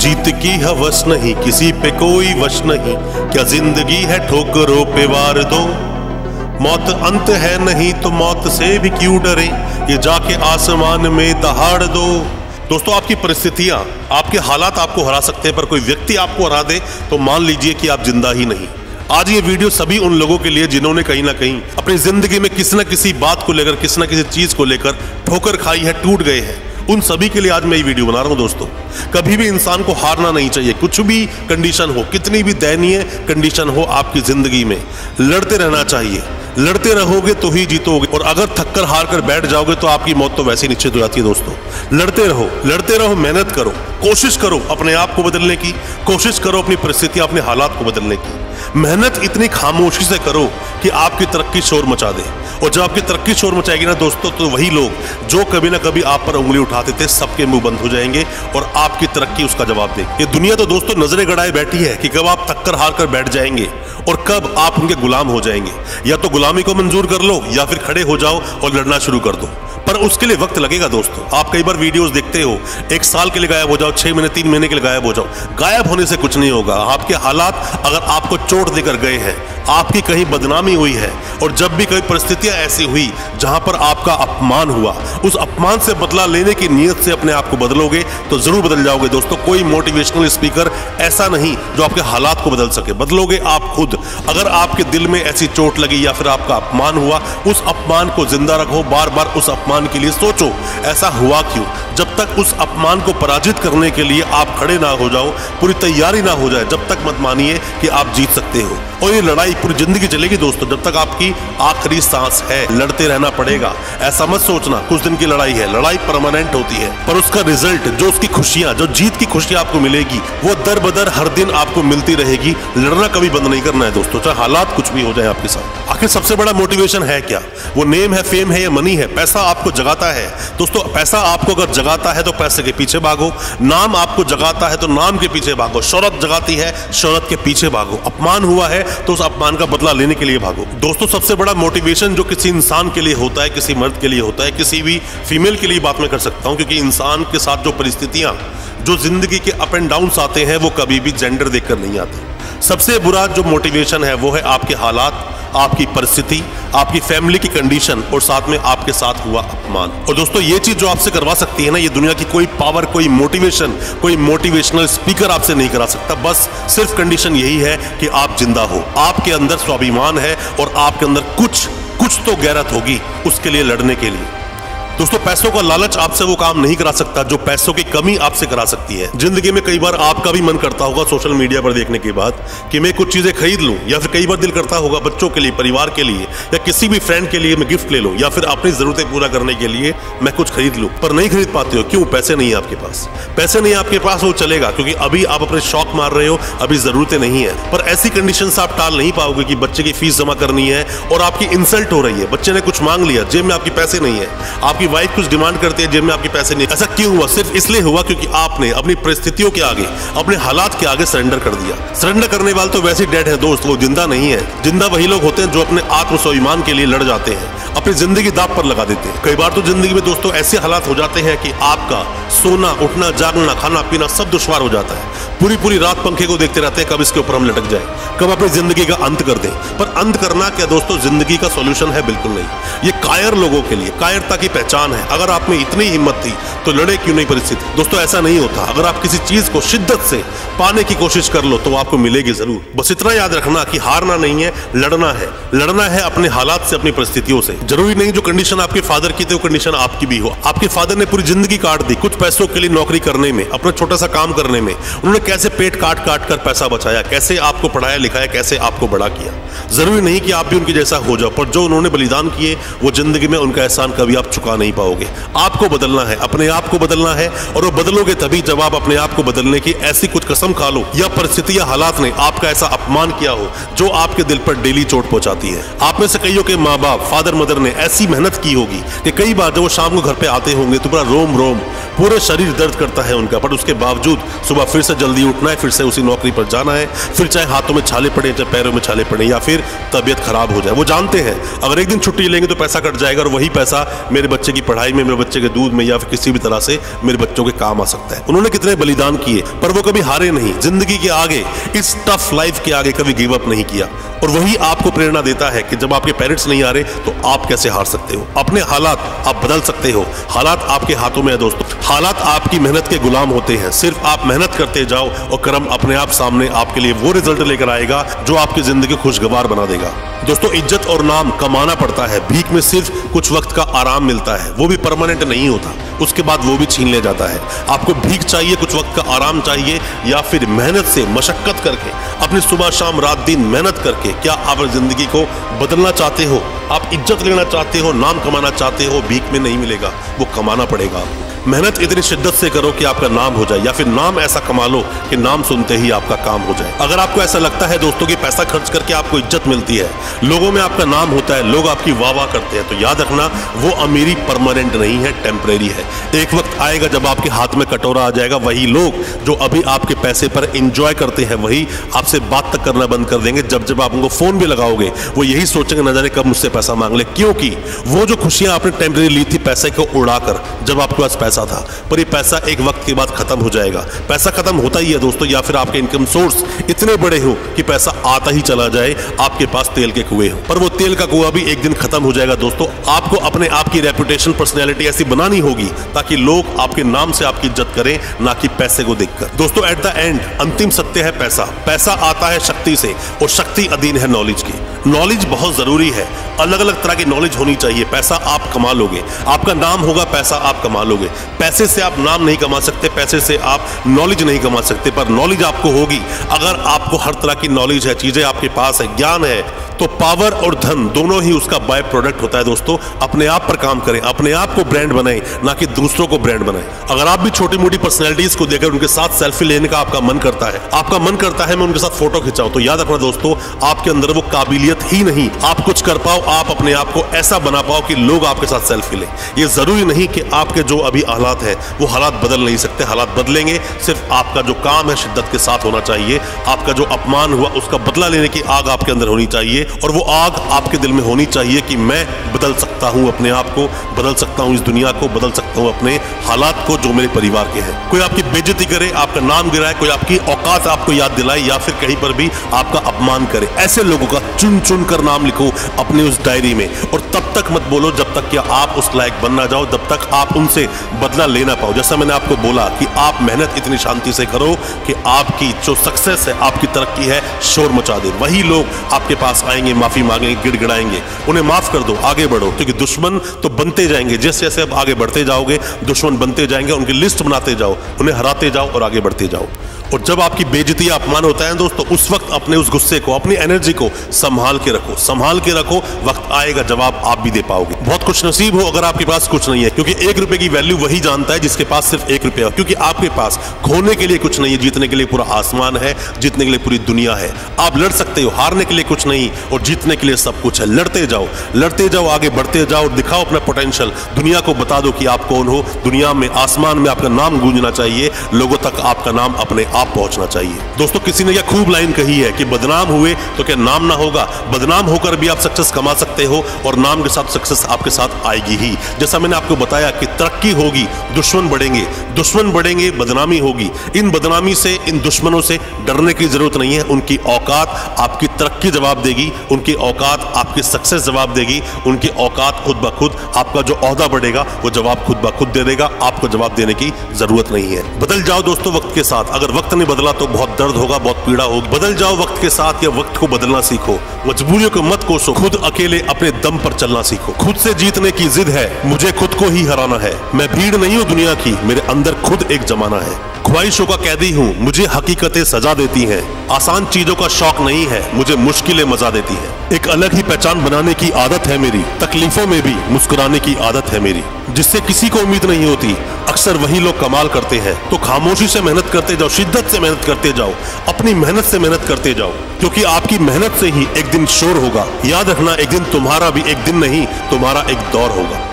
जीत की हवस नहीं, किसी पे कोई वश नहीं, क्या जिंदगी है ठोकरों पे वार दो। मौत अंत है नहीं तो मौत से भी क्यों डरे, ये जाके आसमान में दहाड़ दो। दोस्तों, आपकी परिस्थितियां, आपके हालात आपको हरा सकते हैं, पर कोई व्यक्ति आपको हरा दे तो मान लीजिए कि आप जिंदा ही नहीं। आज ये वीडियो सभी उन लोगों के लिए जिन्होंने कहीं ना कहीं अपनी जिंदगी में किसी न किसी बात को लेकर, किसी न किसी चीज को लेकर ठोकर खाई है, टूट गए हैं। उन सभी के लिए आज मैं ये वीडियो बना रहा हूं। दोस्तों, कभी भी इंसान को हारना नहीं चाहिए। कुछ भी कंडीशन हो, कितनी भी दयनीय कंडीशन हो आपकी जिंदगी में, लड़ते रहना चाहिए। लड़ते रहोगे तो ही जीतोगे, और अगर थककर हार कर बैठ जाओगे तो आपकी मौत तो वैसे ही निश्चित हो जाती है। दोस्तों, लड़ते रहो, लड़ते रहो, मेहनत करो, कोशिश करो अपने आप को बदलने की, कोशिश करो अपनी परिस्थितियां, अपने हालात को बदलने की। मेहनत इतनी खामोशी से करो कि आपकी तरक्की शोर मचा दे, और जब आपकी तरक्की शोर मचाएगी ना दोस्तों, तो वही लोग जो कभी ना कभी आप पर उंगली उठाते थे, सबके मुंह बंद हो जाएंगे और आपकी तरक्की उसका जवाब दे। ये दुनिया तो दोस्तों नजरें गड़ाए बैठी है कि कब आप थककर हार कर बैठ जाएंगे और कब आप उनके गुलाम हो जाएंगे। या तो गुलामी को मंजूर कर लो या फिर खड़े हो जाओ और लड़ना शुरू कर दो, पर उसके लिए वक्त लगेगा। दोस्तों, आप कई बार वीडियोस देखते हो, 1 साल के लिए गायब हो जाओ, 6 महीने 3 महीने के लिए गायब हो जाओ। गायब होने से कुछ नहीं होगा। आपके हालात अगर आपको चोट देकर गए हैं, आपकी कहीं बदनामी हुई है, और जब भी कोई परिस्थितियां ऐसी हुई जहां पर आपका अपमान हुआ, उस अपमान से बदला लेने की नीयत से अपने आप को बदलोगे तो जरूर बदल जाओगे। दोस्तों, कोई मोटिवेशनल स्पीकर ऐसा नहीं जो आपके हालात को बदल सके, बदलोगे आप खुद। अगर आपके दिल में ऐसी चोट लगी या फिर आपका अपमान हुआ, उस अपमान को जिंदा रखो, बार बार उस अपमान के लिए सोचो ऐसा हुआ क्यों। जब तक उस अपमान को पराजित करने के लिए आप खड़े ना हो जाओ, पूरी तैयारी ना हो जाए, जब तक मत मानिए कि आप जीत सकते हो। और ये लड़ाई पूरी जिंदगी चलेगी दोस्तों, जब तक आपकी आखिरी सांस है। लड़ते रहना पड़ेगा, ऐसा मत सोचना कुछ दिन की लड़ाई है। लड़ाई परमानेंट होती है, पर उसका रिजल्ट, जो उसकी खुशियां, जो जीत की खुशियां आपको मिलेगी, वो दर बदर हर दिन आपको मिलती रहेगी। लड़ना कभी बंद नहीं करना है दोस्तों, चाहे हालात कुछ भी हो जाए आपके साथ। आखिर सबसे बड़ा मोटिवेशन है क्या? वो नेम है, फेम है या मनी है? पैसा आपको जगाता है दोस्तों। पैसा आपको अगर जगाता है तो पैसे के पीछे भागो। नाम आपको जगाता है तो नाम के पीछे भागो। शोहरत जगाती है, शोहरत के पीछे भागो। अपमान हुआ है तो उस अपमान का बदला लेने के लिए भागो। दोस्तों, सबसे बड़ा मोटिवेशन जो किसी इंसान के लिए होता है, किसी मर्द के लिए होता है, किसी भी फीमेल के लिए बात मैं कर सकता हूं, क्योंकि इंसान के साथ जो परिस्थितियां, जो जिंदगी के अप एंड डाउन आते हैं, वो कभी भी जेंडर देखकर नहीं आते। सबसे बुरा जो मोटिवेशन है वो है आपके हालात, आपकी परिस्थिति, आपकी फैमिली की कंडीशन, और साथ में आपके साथ हुआ अपमान। और दोस्तों, ये चीज जो आपसे करवा सकती है ना, ये दुनिया की कोई पावर, कोई मोटिवेशन, कोई मोटिवेशनल स्पीकर आपसे नहीं करा सकता। बस सिर्फ कंडीशन यही है कि आप जिंदा हो, आपके अंदर स्वाभिमान है और आपके अंदर कुछ तो गैरत होगी उसके लिए लड़ने के लिए। दोस्तों, पैसों का लालच आपसे वो काम नहीं करा सकता जो पैसों की कमी आपसे करा सकती है। जिंदगी में कई बार आपका भी मन करता होगा सोशल मीडिया पर देखने के बाद कि मैं कुछ चीजें खरीद लूं, या फिर कई बार दिल करता होगा बच्चों के लिए, परिवार के लिए, या किसी भी फ्रेंड के लिए मैं गिफ्ट ले लूं, या फिर अपनी जरूरतें पूरा करने के लिए मैं कुछ खरीद लूं, पर नहीं खरीद पाते हो। क्यों? पैसे नहीं है आपके पास। पैसे नहीं है आपके पास, वो चलेगा क्योंकि अभी आप अपने शौक मार रहे हो, अभी जरूरतें नहीं है। पर ऐसी कंडीशन से आप टाल नहीं पाओगे कि बच्चे की फीस जमा करनी है और आपकी इंसल्ट हो रही है। बच्चे ने कुछ मांग लिया, जेब में आपके पैसे नहीं है, आपकी वाइफ कुछ डिमांड करती है, जेब में आपके पैसे नहीं। ऐसा क्यों हुआ? सिर्फ इसलिए हुआ क्योंकि आपने अपनी परिस्थितियों के आगे, अपने हालात के आगे सरेंडर कर दिया। सरेंडर करने वाले तो वैसे डेड है दोस्त, वो जिंदा नहीं है। जिंदा वही लोग होते हैं जो अपने आत्म स्वाभिमान के लिए लड़ जाते हैं, अपनी जिंदगी दांव पर लगा देते हैं। कई बार तो जिंदगी में दोस्तों ऐसे हालात हो जाते हैं कि आपका सोना, उठना, जागना, खाना पीना सब दुश्वार हो जाता है। पूरी रात पंखे को देखते रहते हैं कब इसके ऊपर हम लटक जाए, कब अपनी जिंदगी का अंत कर दें। पर अंत करना क्या दोस्तों जिंदगी का सॉल्यूशन है? बिल्कुल नहीं। ये कायर लोगों के लिए, कायरता की पहचान है। अगर आप में इतनी हिम्मत थी तो लड़े क्यों नहीं परिस्थिति? दोस्तों, ऐसा नहीं होता। अगर आप किसी चीज को शिद्दत से पाने की कोशिश कर लो तो आपको मिलेगी जरूर। बस इतना याद रखना कि हारना नहीं है, लड़ना है। लड़ना है अपने हालात से, अपनी परिस्थितियों से। जरूरी नहीं जो कंडीशन आपके फादर की थी वो कंडीशन आपकी भी हो। आपके फादर ने पूरी जिंदगी काट दी कुछ पैसों के लिए, नौकरी करने में, अपना छोटा सा काम करने में। उन्होंने कैसे पेट काट कर पैसा बचाया, कैसे आपको पढ़ाया लिखाया, कैसे आपको बड़ा किया। जरूरी नहीं कि आप भी उनके जैसा हो जाओ, पर जो उन्होंने बलिदान किए वो जिंदगी में उनका एहसान कभी आप चुका नहीं पाओगे। आपको बदलना है, अपने आप को बदलना है, और वो बदलोगे तभी जब आप अपने आप को बदलने की ऐसी कुछ कसम खा लो या परिस्थिति या हालात ने आपका ऐसा अपमान किया हो जो आपके दिल पर डेली चोट पहुंचाती है। आप में से कईयों के माँ बाप, फादर मदर ने ऐसी मेहनत की होगी कि कई बार जब वो शाम को घर पे आते होंगे तो पूरा रोम रोम, पूरे शरीर दर्द करता है उनका, पर उसके बावजूद सुबह फिर से जल्दी उठना है, फिर से उसी नौकरी पर जाना है, फिर चाहे हाथों में छाले पड़े, चाहे पैरों में छाले पड़े, या फिर तबीयत खराब हो जाए। वो जानते हैं अगर एक दिन छुट्टी लेंगे तो पैसा कट जाएगा और वही पैसा मेरे बच्चे बच्चे की पढ़ाई में, मेरे बच्चे के दूध में, या फिर किसी भी तरह से मेरे बच्चों के काम आ सकता है। उन्होंने कितने बलिदान किए, पर वो कभी हारे नहीं। जिंदगी के आगे, इस टफ लाइफ के आगे कभी गिव अप नहीं किया। और वही आपको प्रेरणा देता है कि जब आपके पेरेंट्स नहीं आ रहे तो आप कैसे हार सकते हो। अपने हालात आप बदल सकते हो। हालात आपके हाथों में है दोस्तों। हालात आपकी मेहनत के गुलाम होते हैं। सिर्फ आप मेहनत करते जाओ और कर्म अपने आप सामने आपके लिए वो रिजल्ट लेकर आएगा जो आपकी जिंदगी खुशगवार बना देगा। दोस्तों, इज्जत और नाम कमाना पड़ता है। भीख में सिर्फ कुछ वक्त का आराम मिलता है, वो भी परमानेंट नहीं होता। उसके बाद वो भी छीन लिया जाता है। आपको भीख चाहिए, कुछ वक्त का आराम चाहिए, या फिर मेहनत से, मशक्कत करके, अपनी सुबह शाम रात दिन मेहनत करके क्या आप जिंदगी को बदलना चाहते हो? आप इज्जत लेना चाहते हो, नाम कमाना चाहते हो? भीख में नहीं मिलेगा, वो कमाना पड़ेगा आपको। मेहनत इतनी शिद्दत से करो कि आपका नाम हो जाए, या फिर नाम ऐसा कमा लो कि नाम सुनते ही आपका काम हो जाए। अगर आपको ऐसा लगता है दोस्तों कि पैसा खर्च करके आपको इज्जत मिलती है, लोगों में आपका नाम होता है, लोग आपकी वाह वाह करते हैं, तो याद रखना वो अमीरी परमानेंट नहीं है, टेम्परेरी है। एक वक्त आएगा जब आपके हाथ में कटोरा आ जाएगा। वही लोग जो अभी आपके पैसे पर एंजॉय करते हैं, वही आपसे बात तक करना बंद कर देंगे। जब जब आप उनको फोन भी लगाओगे, वो यही सोचेंगे न जाने कब मुझसे पैसा मांग ले, क्योंकि वो जो खुशियां आपने टेम्परेरी ली थी पैसे को उड़ाकर, जब आपके पास पैसा था, पर ये पैसा एक वक्त के बाद खत्म हो जाएगा। पैसा खत्म होता ही है दोस्तों, या फिर आपके इनकम सोर्स इतने बड़े हो कि पैसा आता ही चला जाए, आपके पास तेल के कुएं हो, पर वो तेल का कुआं भी एक दिन खत्म हो जाएगा दोस्तों। आपको अपने आप की रेपुटेशन, पर्सनैलिटी ऐसी बनानी होगी ताकि लोग आपके नाम से आपकी इज्जत करें, ना कि पैसे को देखकर। दोस्तों, एट द एंड अंतिम सत्य है पैसा। पैसा आता है शक्ति से, और शक्ति अधीन है नॉलेज की। नॉलेज बहुत जरूरी है, अलग अलग तरह की नॉलेज होनी चाहिए। पैसा आप कमा लोगे, आपका नाम होगा, पैसा आप कमा लोगे। पैसे से आप नाम नहीं कमा सकते, पैसे से आप नॉलेज नहीं कमा सकते, पर नॉलेज आपको होगी। अगर आपको हर तरह की नॉलेज है, चीजें आपके पास है, ज्ञान है, तो पावर और धन दोनों ही उसका बाय प्रोडक्ट होता है दोस्तों। अपने आप पर काम करें, अपने आप को ब्रांड बनाएं, ना कि दूसरों को ब्रांड बनाएं। अगर आप भी छोटी मोटी पर्सनैलिटीज को देखकर उनके साथ सेल्फी लेने का आपका मन करता है, मैं उनके साथ फोटो खिंचाऊं, तो याद रखना दोस्तों, आपके अंदर वो काबिलियत ही नहीं। आप कुछ कर पाओ, आप अपने आप को ऐसा बना पाओ कि लोग आपके साथ सेल्फी लें। ये जरूरी नहीं कि आपके जो अभी हालात है वो हालात बदल नहीं सकते, हालात बदलेंगे। सिर्फ आपका जो काम है शिद्दत के साथ होना चाहिए। आपका जो अपमान हुआ उसका बदला लेने की आग आपके अंदर होनी चाहिए, और वो आग आपके दिल में होनी चाहिए कि मैं बदल सकता हूं, अपने आप को बदल सकता हूं, इस दुनिया को बदल सकता हूं, अपने हालात को जो मेरे परिवार के हैं। कोई आपकी बेइज्जती करे, आपका नाम गिराए, कोई आपकी औकात आपको याद दिलाए, या फिर कहीं पर भी आपका अपमान करे, ऐसे लोगों का चुन चुन कर नाम लिखो अपनी उस डायरी में, और तब तक मत बोलो जब तक कि आप उस लायक बन ना जाओ, जब तक आप उनसे बदला ले ना पाओ। जैसा मैंने आपको बोला कि आप मेहनत इतनी शांति से करो कि आपकी जो सक्सेस है, आपकी तरक्की है, शोर मचा दे। वही लोग आपके पास आएंगे, माफी मांगेंगे, गिड़गिड़ाएंगे। उन्हें माफ कर दो, आगे बढ़ो, क्योंकि दुश्मन तो बनते जाएंगे। जैसे जैसे आप आगे बढ़ते जाओगे, दुश्मन बनते जाएंगे। उनकी लिस्ट बनाते जाओ, उन्हें हराते जाओ और आगे बढ़ते जाओ। और जब आपकी बेइज्जती या अपमान होता है दोस्तों, उस वक्त अपने उस गुस्से को, अपनी एनर्जी को संभाल के रखो, संभाल के रखो। वक्त आएगा जवाब आप भी दे पाओगे। बहुत खुश नसीब हो अगर आपके पास कुछ नहीं है, क्योंकि 1 रुपए की वैल्यू वही जानता है जिसके पास सिर्फ 1 रुपया हो। क्योंकि आपके पास खोने के लिए कुछ नहीं है, जीतने के लिए पूरा आसमान है, जीतने के लिए पूरी दुनिया है। आप लड़ सकते हो, हारने के लिए कुछ नहीं, और जीतने के लिए सब कुछ है। लड़ते जाओ, आगे बढ़ते जाओ, दिखाओ अपना पोटेंशियल। दुनिया को बता दो कि आप कौन हो। दुनिया में, आसमान में आपका नाम गूंजना चाहिए, लोगों तक आपका नाम अपने आप पहुंचना चाहिए। दोस्तों, किसी ने यह खूब लाइन कही है कि बदनाम हुए तो क्या नाम ना होगा? बदनाम होकर भी आप सक्सेस कमा सकते हो, और नाम के साथ सक्सेस आपके साथ आएगी ही। जैसा मैंने आपको बताया कि तरक्की होगी, दुश्मन बढ़ेंगे, बदनामी होगी। इन बदनामी से, इन दुश्मनों से डरने की जरूरत नहीं है। उनकी औकात आपकी तरक्की जवाब देगी, उनकी औकात आपकी सक्सेस जवाब देगी, उनकी औकात खुद ब खुद आपका जो ओहदा बढ़ेगा वो जवाब खुद ब खुद दे देगा। आपको जवाब देने की जरूरत नहीं है। बदल जाओ दोस्तों वक्त के साथ। अगर वक्त नहीं बदला तो बहुत दर्द होगा, बहुत पीड़ा होगी। बदल जाओ वक्त के साथ, या वक्त को बदलना सीखो। मजबूरियों को मत कोसो, खुद अकेले अपने दम पर चलना सीखो। खुद से जीतने की जिद है, मुझे खुद को ही हराना है। मैं भीड़ नहीं हूँ दुनिया की, मेरे अंदर खुद एक जमाना है। ख्वाहिशों का कैदी हूँ, मुझे हकीकतें सजा देती हैं। आसान चीजों का शौक नहीं है, मुझे मुश्किलें मजा देती हैं। एक अलग ही पहचान बनाने की आदत है मेरी, तकलीफों में भी मुस्कुराने की आदत है मेरी। जिससे किसी को उम्मीद नहीं होती, अक्सर वही लोग कमाल करते हैं। तो खामोशी से मेहनत करते जाओ, शिद्दत से मेहनत करते जाओ, अपनी मेहनत से मेहनत करते जाओ, क्योंकि आपकी मेहनत से ही एक दिन शोर होगा। याद रखना, एक दिन तुम्हारा भी एक दिन नहीं, तुम्हारा एक दौर होगा।